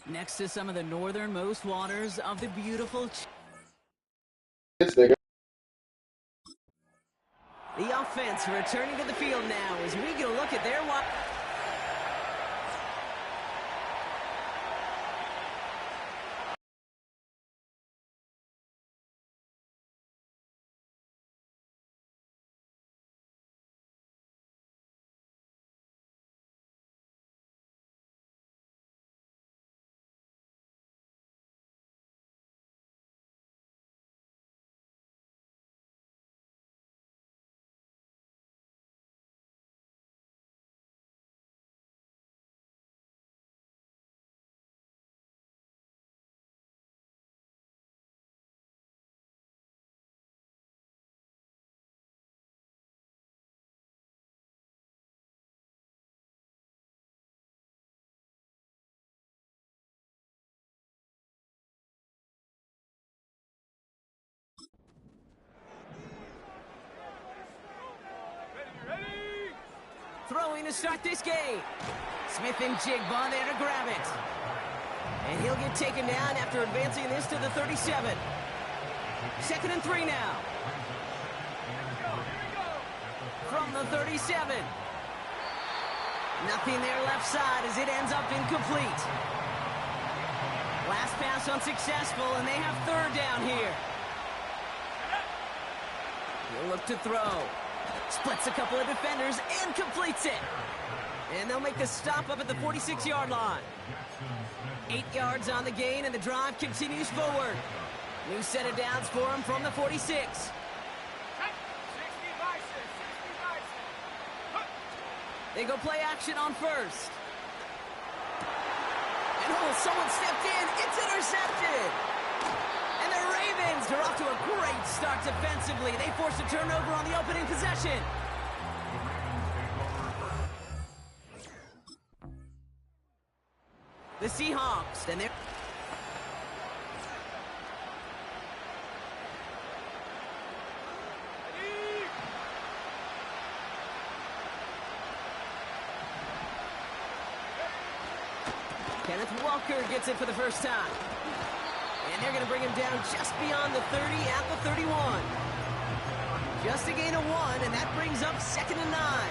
Next to some of the northernmost waters of the beautiful... The offense returning to the field now as we get a look at their... Throwing to start this game. Smith and Jigba there to grab it. And he'll get taken down after advancing this to the 37. 2nd and 3 now. From the 37. Nothing there left side as it ends up incomplete. Last pass unsuccessful, and they have 3rd down here. He'll look to throw. Splits a couple of defenders and completes it. And they'll make the stop up at the 46-yard line. 8 yards on the gain, and the drive continues forward. New set of downs for him from the 46. They go play action on 1st. And someone stepped in. It's intercepted. And the Ravens are off to a great start defensively. They forced a turnover on the opening possession. The Seahawks, and they're... Kenneth Walker gets it for the first time. And they're going to bring him down just beyond the 30 at the 31. Just a gain of 1, and that brings up 2nd and 9.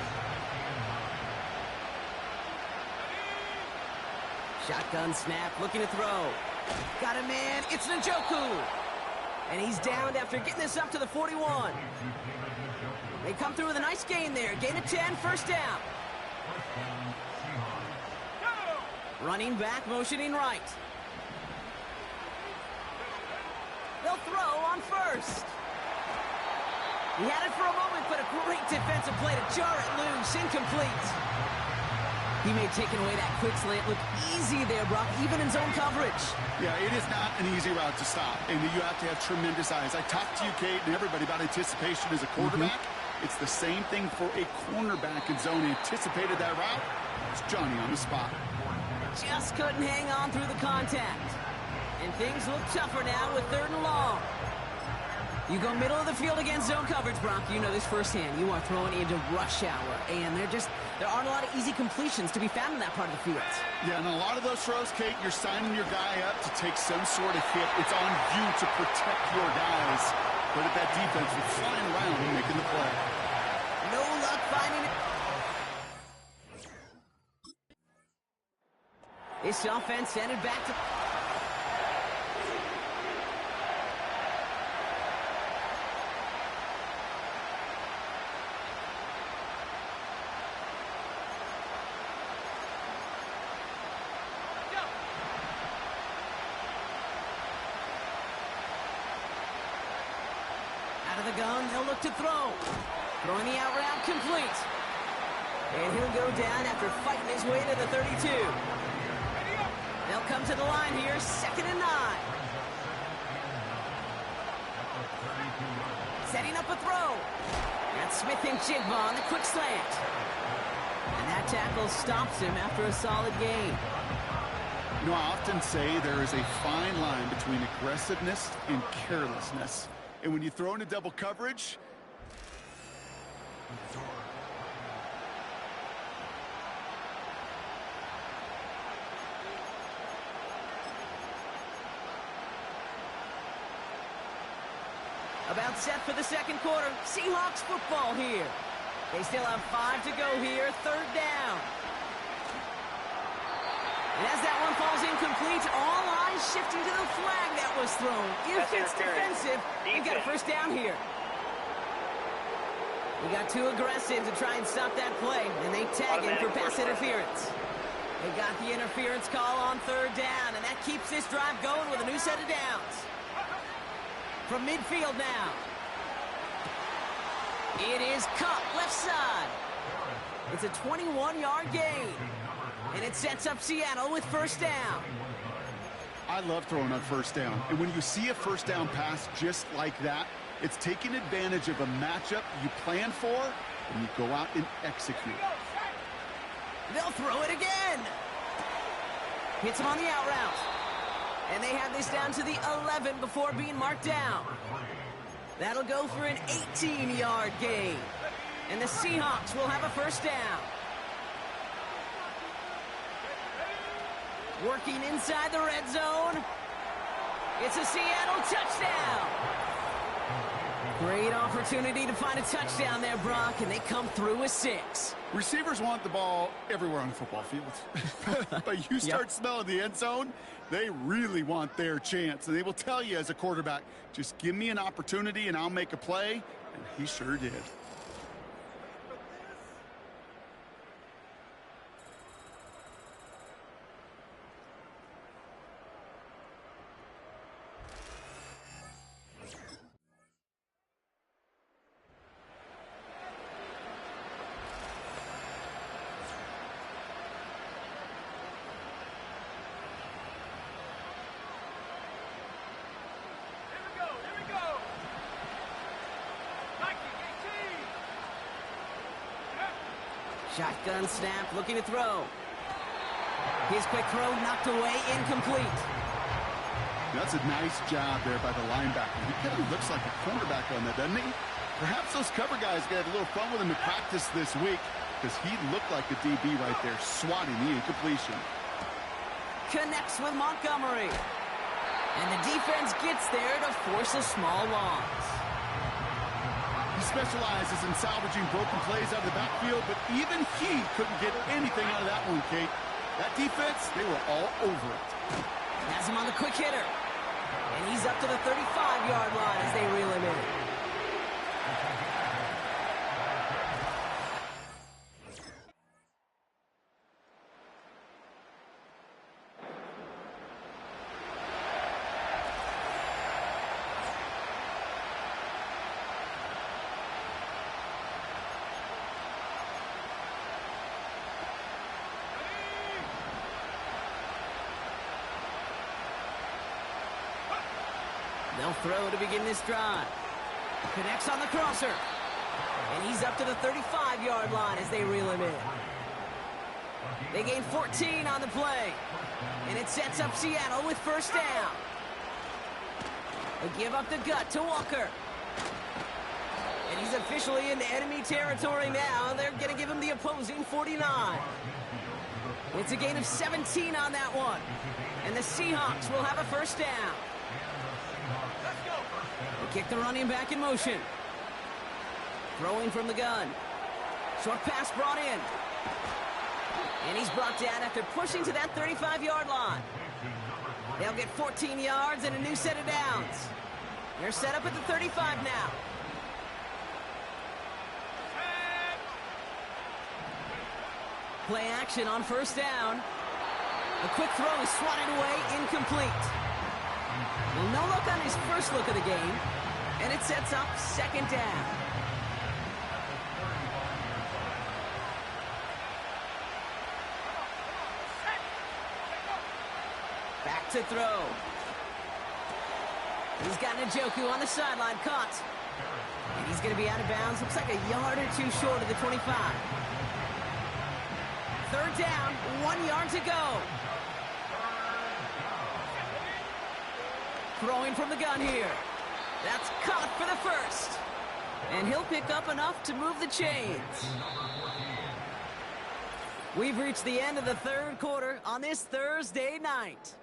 Shotgun snap, looking to throw. Got a man, it's Njoku. And he's downed after getting this up to the 41. They come through with a nice gain there. Gain of 10, 1st down. Running back, motioning right. They'll throw on 1st. He had it for a moment, but a great defensive play to jar it loose. Incomplete. He may have taken away that quick slant. Look easy there, Brock, even in zone coverage. Yeah, it is not an easy route to stop, and you have to have tremendous eyes. I talked to you, Kate, and everybody about anticipation as a quarterback. It's the same thing for a cornerback in zone. Anticipated that route. It's Johnny on the spot. Just couldn't hang on through the contact. And things look tougher now with 3rd and long. You go middle of the field against zone coverage, Brock. You know this firsthand. You are throwing into rush hour, and there aren't a lot of easy completions to be found in that part of the field. Yeah, and a lot of those throws, Kate, you're signing your guy up to take some sort of hit. It's on you to protect your guys. But at that defense, was flying around and making the play. No luck finding it. This offense headed back to... Out of the gun, he'll look to throw. Throwing the out route complete. And he'll go down after fighting his way to the 32. They'll come to the line here, 2nd and 9. Setting up a throw. That's Smith and Jigba on the quick slant. And that tackle stops him after a solid gain. You know, I often say there is a fine line between aggressiveness and carelessness. And when you throw into double coverage, About set for the second quarter. Seahawks football here. They still have 5 to go here. Third down. And as that one falls incomplete, all eyes shifting to the flag that was thrown. If it's defensive, we got a first down here. We got too aggressive to try and stop that play, and they tag him for pass interference. They got the interference call on third down, and that keeps this drive going with a new set of downs. From midfield now. It is cut left side. It's a 21-yard gain. And it sets up Seattle with first down. I love throwing on first down. And when you see a first down pass just like that, it's taking advantage of a matchup you plan for, and you go out and execute. They'll throw it again. Hits him on the out route. And they have this down to the 11 before being marked down. That'll go for an 18-yard gain. And the Seahawks will have a first down. Working inside the red zone. It's a Seattle touchdown. Great opportunity to find a touchdown there, Brock, and they come through with 6. Receivers want the ball everywhere on the football field. But you start smelling the end zone, they really want their chance. And they will tell you as a quarterback, just give me an opportunity and I'll make a play. And he sure did. Shotgun snap, looking to throw. His quick throw knocked away, incomplete. That's a nice job there by the linebacker. He kind of looks like a cornerback on that, doesn't he? Perhaps those cover guys got a little fun with him in practice this week because he looked like a DB right there, swatting the incompletion. Connects with Montgomery. And the defense gets there to force a small loss. He specializes in salvaging broken plays out of the backfield, but even he couldn't get anything out of that one, Kate. That defense, they were all over it. Has him on the quick hitter. And he's up to the 35-yard line as they reel him in. They'll throw to begin this drive. Connects on the crosser. And he's up to the 35-yard line as they reel him in. They gain 14 on the play. And it sets up Seattle with first down. They give up the gut to Walker. And he's officially in enemy territory now. They're going to give him the opposing 49. It's a gain of 17 on that one. And the Seahawks will have a first down. They kick the running back in motion. Throwing from the gun. Short pass brought in. And he's brought down after pushing to that 35-yard line. They'll get 14 yards and a new set of downs. They're set up at the 35 now. Play action on first down. A quick throw is swatted away, incomplete. Well, no look on his first look of the game, and it sets up second down. Back to throw. He's got Njoku on the sideline, caught. And he's going to be out of bounds. Looks like a yard or two short of the 25. Third down, 1 yard to go. Throwing from the gun here. That's caught for the first. And he'll pick up enough to move the chains. We've reached the end of the third quarter on this Thursday night.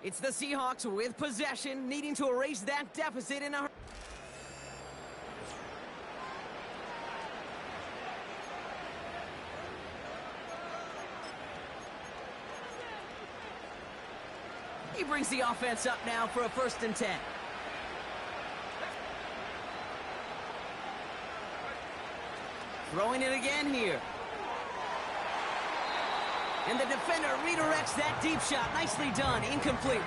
It's the Seahawks with possession, needing to erase that deficit in a... brings the offense up now for a 1st and 10. Throwing it again here. And the defender redirects that deep shot. Nicely done. Incomplete.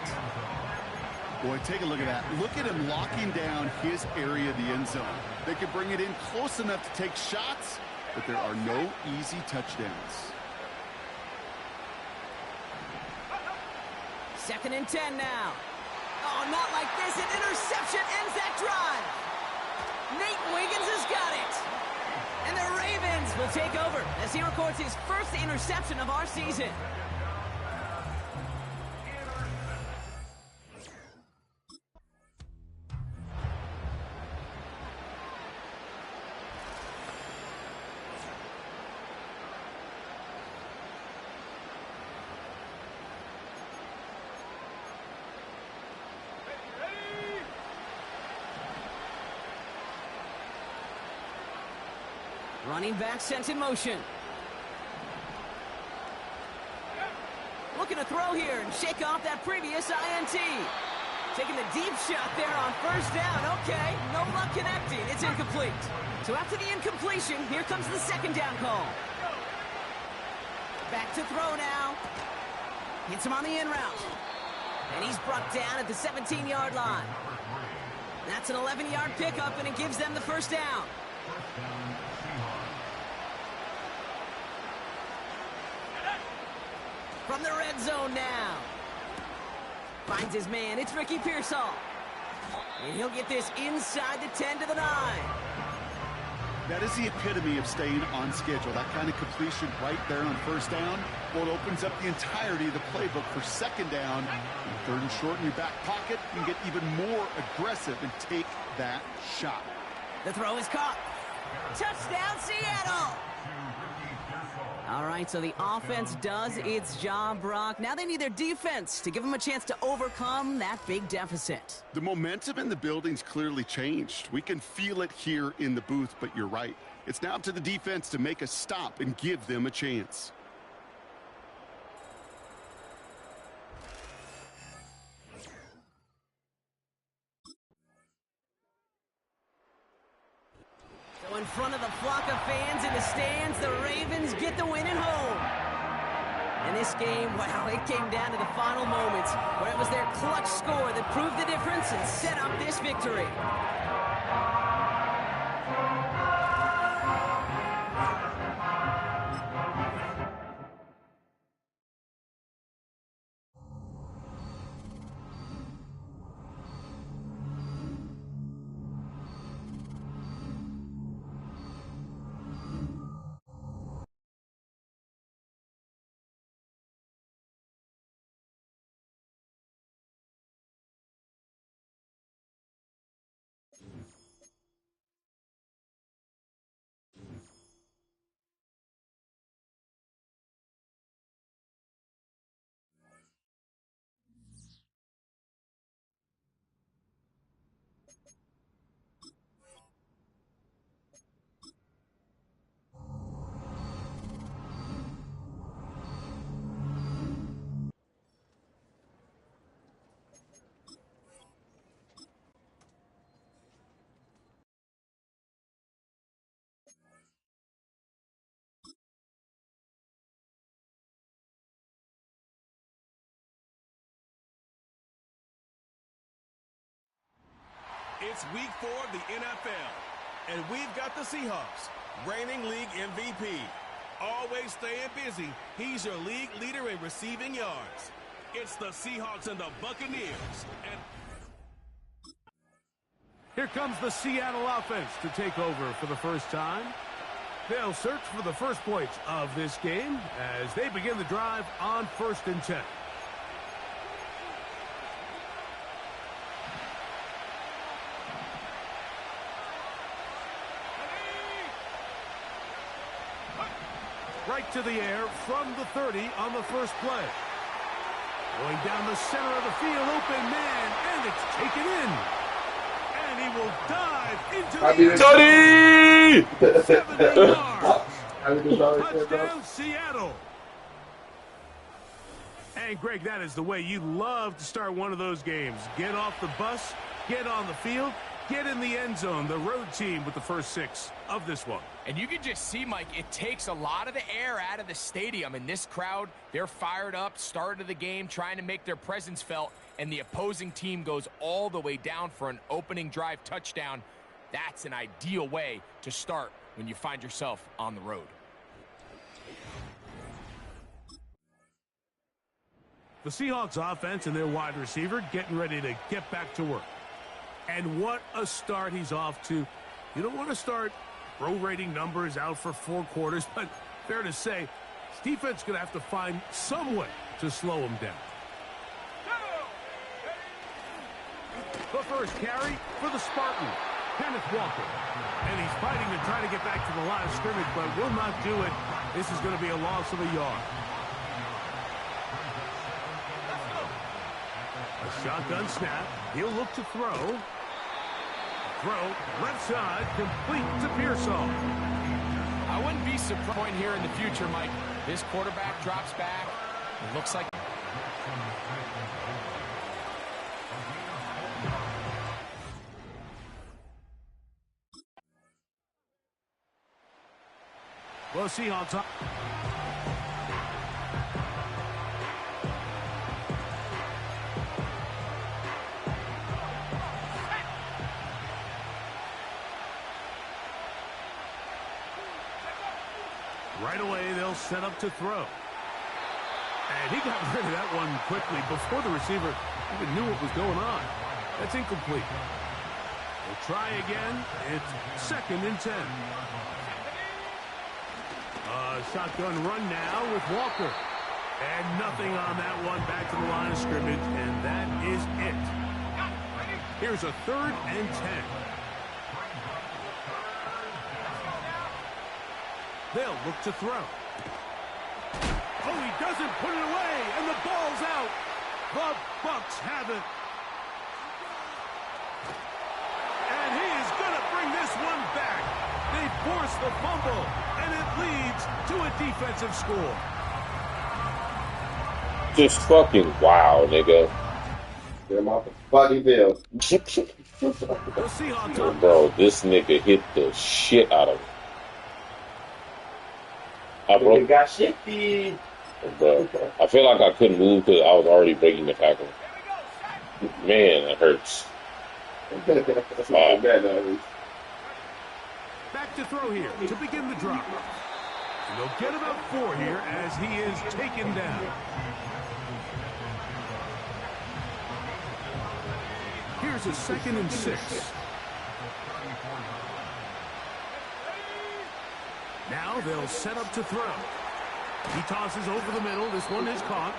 Boy, take a look at that. Look at him locking down his area of the end zone. They could bring it in close enough to take shots, but there are no easy touchdowns. 2nd and 10 now. Oh, not like this. An interception ends that drive. Nate Wiggins has got it. And the Ravens will take over as he records his 1st interception of our season. Running back sent in motion. Looking to throw here and shake off that previous INT. Taking the deep shot there on 1st down. Okay, no luck connecting. It's incomplete. So after the incompletion, here comes the 2nd down call. Back to throw now. Hits him on the in route. And he's brought down at the 17-yard line. That's an 11-yard pickup, and it gives them the 1st down. From the red zone now. Finds his man. It's Ricky Pearsall. And he'll get this inside the 10 to the 9. That is the epitome of staying on schedule. That kind of completion right there on 1st down. Well, it opens up the entirety of the playbook for 2nd down. 3rd and short in your back pocket. You can get even more aggressive and take that shot. The throw is caught. Touchdown, Seattle! All right, so the offense does its job, Brock. Now they need their defense to give them a chance to overcome that big deficit. The momentum in the building's clearly changed. We can feel it here in the booth, but you're right. It's now up to the defense to make a stop and give them a chance. So in front of the flock of fans in the stands, the Ravens get the win at home. And this game, wow, it came down to the final moments where it was their clutch score that proved the difference and set up this victory. It's week 4 of the NFL, and we've got the Seahawks, reigning league MVP. Always staying busy, he's your league leader in receiving yards. It's the Seahawks and the Buccaneers. And here comes the Seattle offense to take over for the first time. They'll search for the first points of this game as they begin the drive on 1st and 10. Right to the air from the 30 on the first play. Going down the center of the field, open man, and it's taken in. And he will dive into the end. 70 yards. Touchdown, Seattle. And, Greg, that is the way you love to start one of those games. Get off the bus, get on the field, get in the end zone. The road team with the first 6 of this one. And you can just see, Mike, it takes a lot of the air out of the stadium. And this crowd, they're fired up, start of the game, trying to make their presence felt. And the opposing team goes all the way down for an opening drive touchdown. That's an ideal way to start when you find yourself on the road. The Seahawks offense and their wide receiver getting ready to get back to work. And what a start he's off to. You don't want to start prorating numbers out for 4 quarters, but fair to say, this defense is going to have to find some way to slow him down. The first carry for the Spartans, Kenneth Walker. And he's fighting to try to get back to the line of scrimmage, but will not do it. This is going to be a loss of a yard. A shotgun snap. He'll look to throw. Throw, left side, complete to Pearsall. I wouldn't be surprised here in the future, Mike. This quarterback drops back. It looks like... Well, Seahawks up. Right away, they'll set up to throw. And he got rid of that one quickly before the receiver even knew what was going on. That's incomplete. We'll try again. It's 2nd and 10. Shotgun run now with Walker. And nothing on that one. Back to the line of scrimmage, and that is it. Here's a 3rd and 10. They'll look to throw. Oh, he doesn't put it away, and the ball's out. The Bucs have it. And he is going to bring this one back. They force the fumble, and it leads to a defensive score. Just fucking wow, nigga. Get him off the fucking field. Bro, this nigga hit the shit out of him. You got shifty. Bro, I feel like I couldn't move because I was already breaking the tackle. Man, it hurts. Back to throw here to begin the drop. And they'll get about 4 here as he is taken down. Here's a 2nd and 6. Now they'll set up to throw. He tosses over the middle. This one is caught.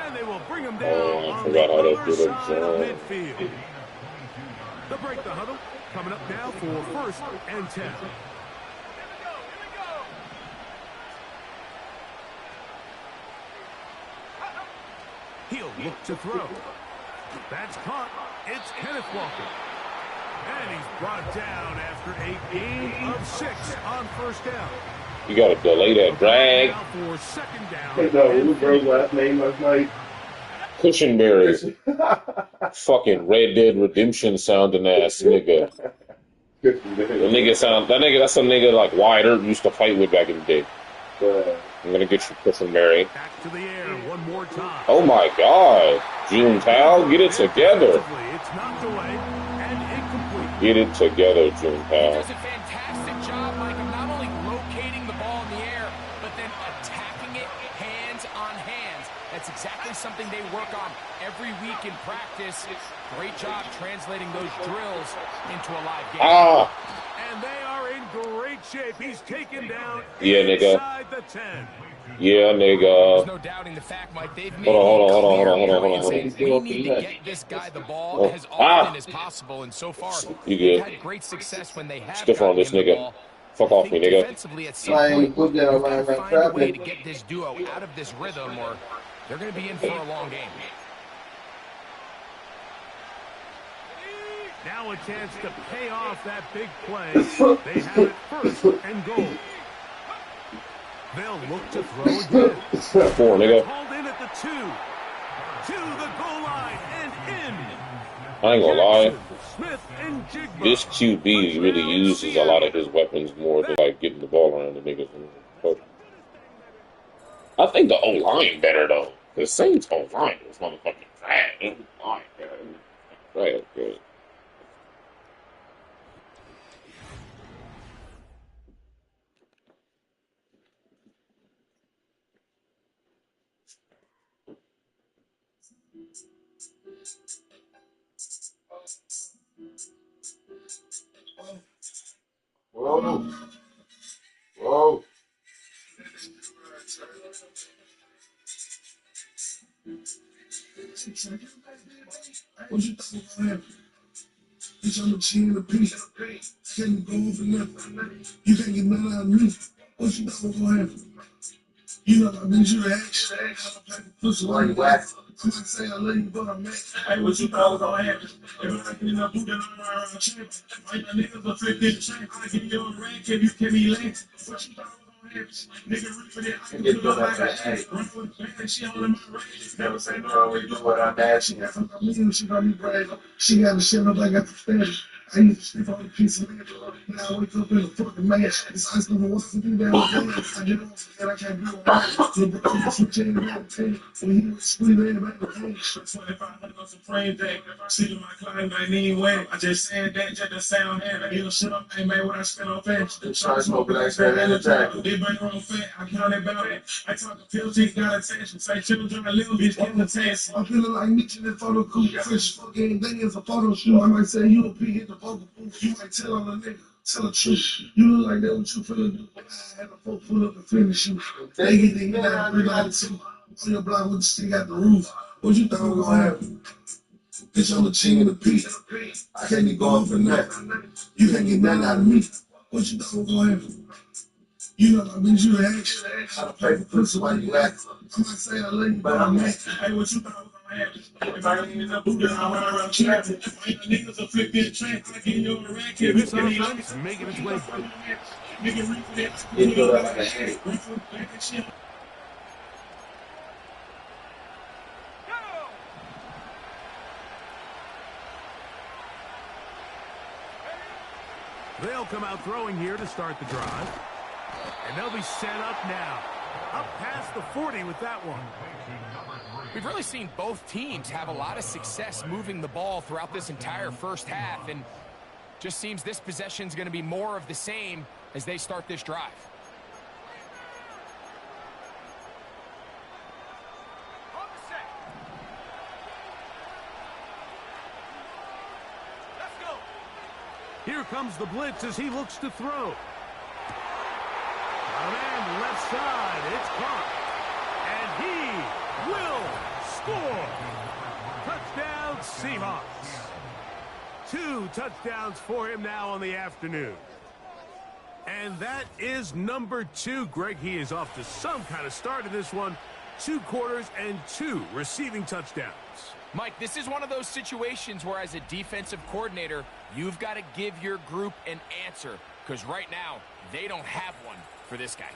And they will bring him down on the other side of midfield. They'll break the huddle. Coming up now for 1st and 10. He'll look to throw. That's caught. It's Kenneth Walker. And he's brought down after a gain of 6 on 1st down. You got to delay that drag. For 2nd down. Who broke last name last night? Cushenberry. Fucking Red Dead Redemption sounding ass nigga. That's a nigga like Wyatt Earp used to fight with back in the day. I'm gonna get you, Cushenberry. Back to the air one more time. Oh my God, June Tao, get it together. It's knocked away and incomplete. Get it together, June He Tao. does a fantastic job, Mike, of not only locating the ball in the air, but then attacking it hands on hands. That's exactly something they work on every week in practice. Great job translating those drills into a live game. And they are in great shape. He's taken down nigga. inside the 10. Yeah, nigga. There's no doubting the fact, Mike. They've made Hold on. we need to get this guy the ball as often as possible, and so far You they've good. had great success when they have Stiff on gotten this him the nigga. ball. Fuck I off think me, nigga. defensively at some point, you've got to find a way to get this duo out of this rhythm, or they're going to be in for a long game. Now a chance to pay off that big play. They have it 1st and goal. They'll look to throw again. 4, nigga. Hauled in at the 2. To the goal line and in. I ain't gonna lie. Jackson, Smith, and Jigba. This QB really uses a lot of his weapons more than like getting the ball around the niggas. I think the O-line better though. The Saints O-line is motherfucking bad. Right, okay. Whoa. Whoa. What you think about him? He's on the chin of the piece. Can't go over nothing. You can't get none out of me. What you think about him? You know, I need you to ask. Pussy, why you whack? I might say I love you, but I'm mad. Hey, what you thought was gonna happen? If I get in a boot, then I'm around champ. Like my niggas are 50 champ. I give you a rank if you can be late. What you thought was gonna happen? Nigga, reach for that. I can get like a hey. Run with the band, she all in my race. Never say no, we do what I'm at. She got something me and she got me brave. She got the shit up like I got the standard. I used to sleep on a piece of land. Now I wake up in a fucking man. It's ice number 1 for me down the I get off and I can't do it. So the bitch is chain down the tape. When he was squeezing in the page. 2500 on Supreme Day. See my client, I need way. I just said that just to sound heavy. You shut up, hey man, what I spent on fans. Try to smoke black spend in the track. They bring her on fat, I count it about it. I talk to pill, she got attention. Say children, a little bitch, give the test. I'm feeling like Mitchell in photo cool. Fresh fucking day is a photo shoot. I might say you a pig in the vocal booth. You might tell on the nigga. Tell the truth. You look like that what you finna do. I had a 4 foot up and finish you. They get the out 392. On your block with the stick out the roof. What you thought was gonna happen? Bitch, I'm the king of the beat. I can't be going for nothing. You can't get nothing out of me. What you thought was gonna happen? You know, I need you to ask. How to play for pussy while you act. I might say I love you, but I'm mad. Hey, what you thought was gonna happen? If I ain't in the boot, then I'm around trapping. If I ain't niggas a flip in track, I get you on the rack. This offense making its way. Nigga, reach for that. You know that like a head. They'll come out throwing here to start the drive. And they'll be set up now. Up past the 40 with that one. We've really seen both teams have a lot of success moving the ball throughout this entire first half, and just seems this possession is going to be more of the same as they start this drive. Here comes the blitz as he looks to throw. Down end, left side, it's caught. And he will score. Touchdown, Seahawks. 2 touchdowns for him now on the afternoon. And that is number 2. Greg, he is off to some kind of start in this one. 2 quarters and 2 receiving touchdowns. Mike, this is one of those situations where as a defensive coordinator, you've got to give your group an answer, because right now, they don't have one for this guy.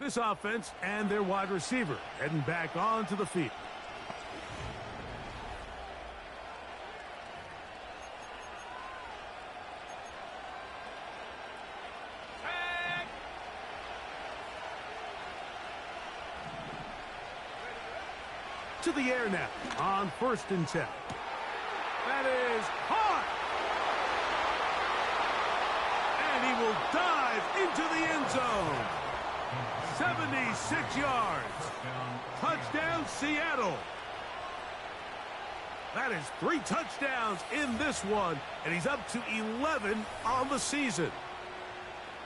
This offense and their wide receiver heading back onto the field. To the air now on 1st and 10. That is caught. And he will dive into the end zone. 76 yards. Touchdown, Seattle. That is 3 touchdowns in this one, and he's up to 11 on the season.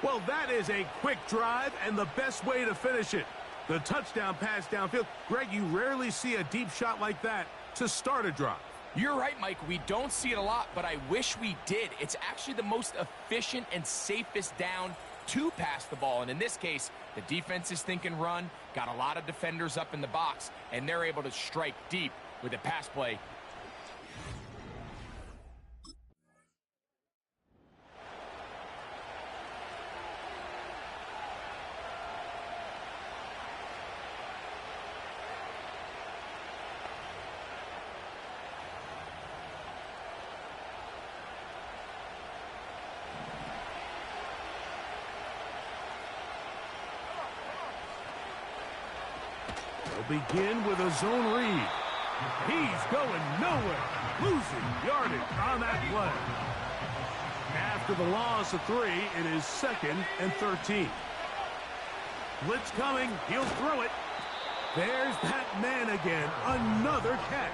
Well, that is a quick drive and the best way to finish it. The touchdown pass downfield. Greg, you rarely see a deep shot like that to start a drive. You're right, Mike. We don't see it a lot, but I wish we did. It's actually the most efficient and safest down to pass the ball. And in this case, the defense is thinking run, got a lot of defenders up in the box, and they're able to strike deep with a pass play. They'll begin with a zone read. He's going nowhere. Losing yardage on that play. After the loss of 3, it is 2nd and 13. Blitz coming. He'll throw it. There's that man again. Another catch.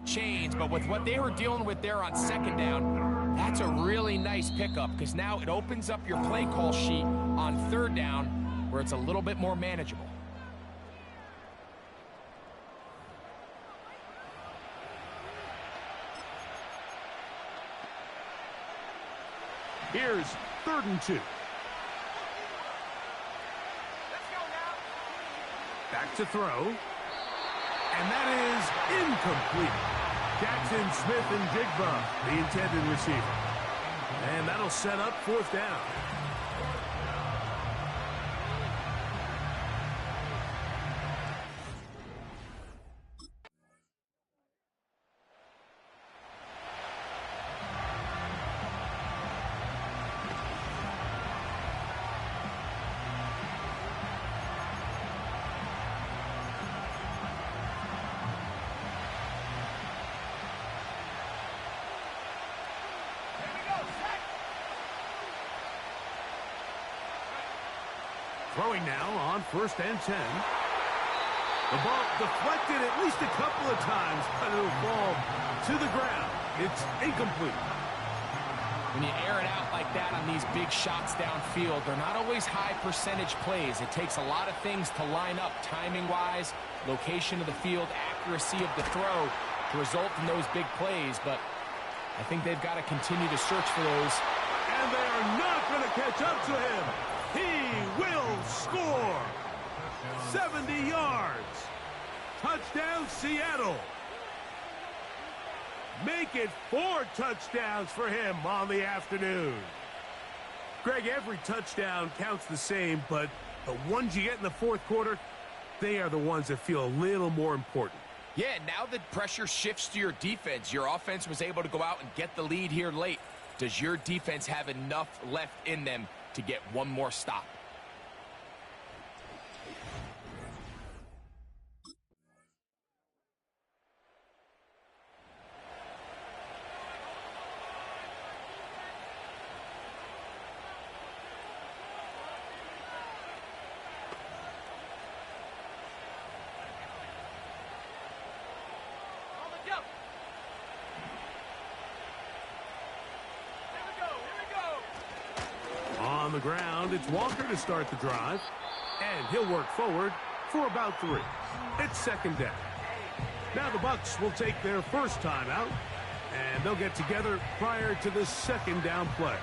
Change, but with what they were dealing with there on 2nd down, that's a really nice pickup because now it opens up your play call sheet on 3rd down where it's a little bit more manageable. Here's 3rd and 2. Back to throw. And that is incomplete. Jackson Smith and Jigba, the intended receiver. And that'll set up 4th down. Throwing now on 1st and 10. The ball deflected at least a couple of times, but it'll fall to the ground. It's incomplete. When you air it out like that on these big shots downfield, they're not always high percentage plays. It takes a lot of things to line up timing-wise, location of the field, accuracy of the throw to result in those big plays, but I think they've got to continue to search for those. And they are not going to catch up to him. He will score. 70 yards. Touchdown, Seattle. Make it 4 touchdowns for him on the afternoon. Greg, every touchdown counts the same, but the ones you get in the fourth quarter, they are the ones that feel a little more important. Yeah, now the pressure shifts to your defense. Your offense was able to go out and get the lead here late. Does your defense have enough left in them to get one more stop? On the ground, it's Walker to start the drive. And he'll work forward for about 3. It's 2nd down. Now the Bucs will take their first timeout, and they'll get together prior to the 2nd down play.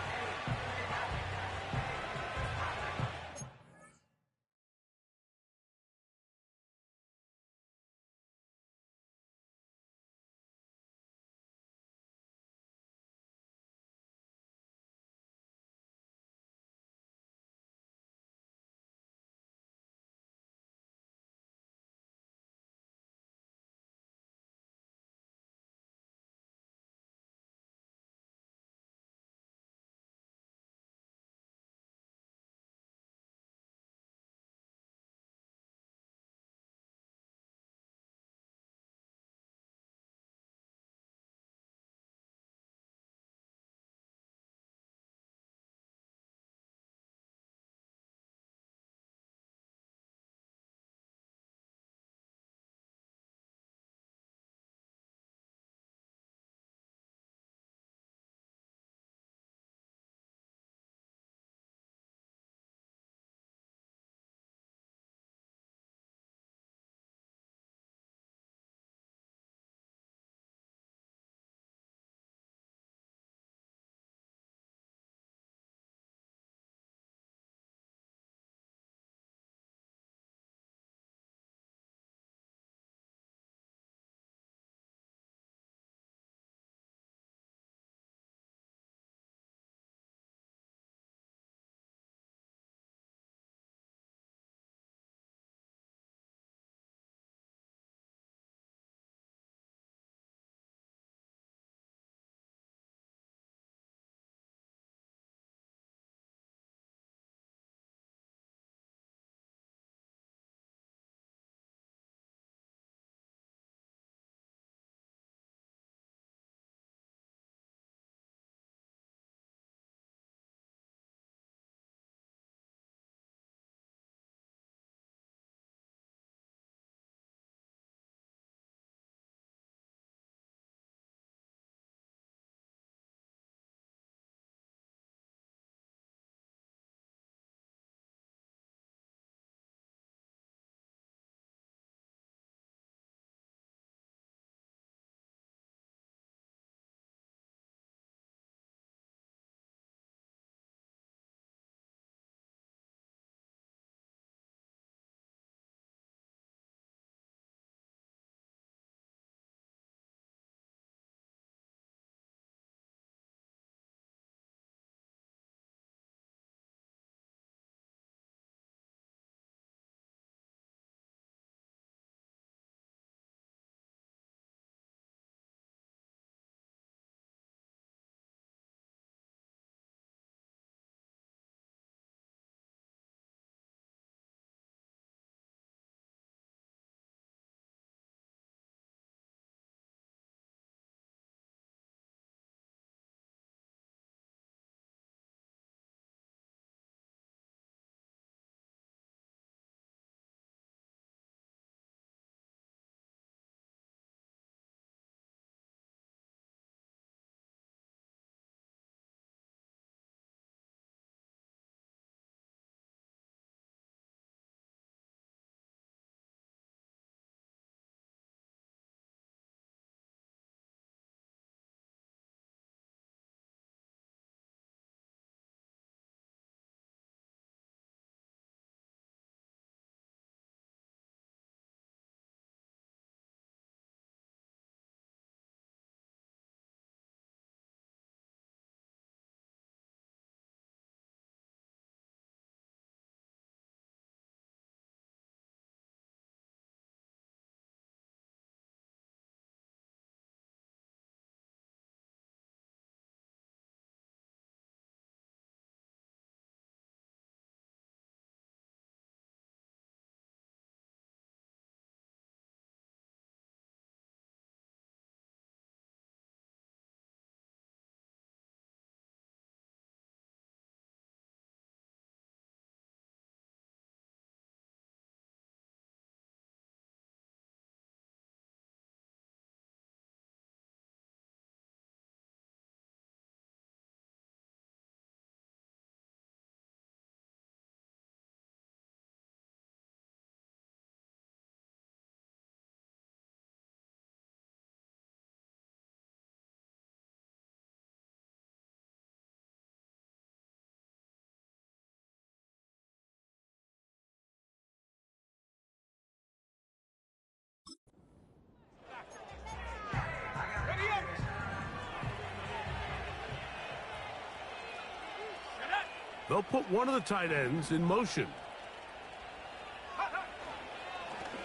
They'll put one of the tight ends in motion.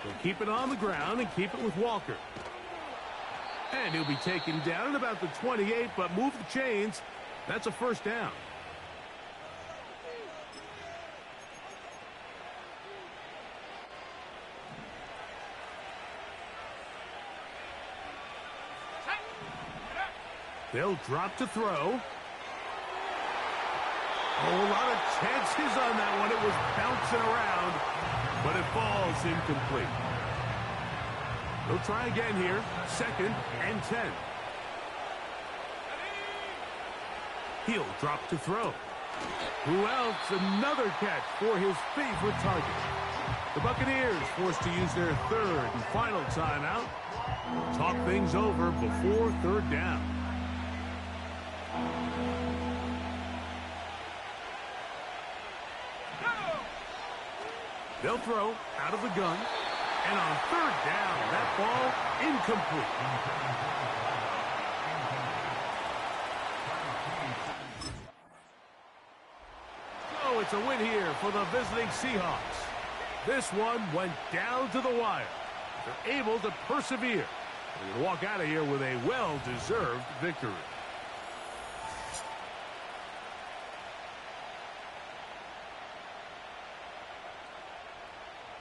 They'll keep it on the ground and keep it with Walker. And he'll be taken down at about the 28, but move the chains. That's a first down. They'll drop to throw. Oh, a lot of chances on that one. It was bouncing around, but it falls incomplete. They'll try again here. 2nd and 10. He'll drop to throw. Who else? Another catch for his favorite target. The Buccaneers forced to use their 3rd and final timeout. Talk things over before 3rd down. They'll throw out of the gun. And on 3rd down, that ball incomplete. Oh, it's a win here for the visiting Seahawks. This one went down to the wire. They're able to persevere. They're going to walk out of here with a well-deserved victory.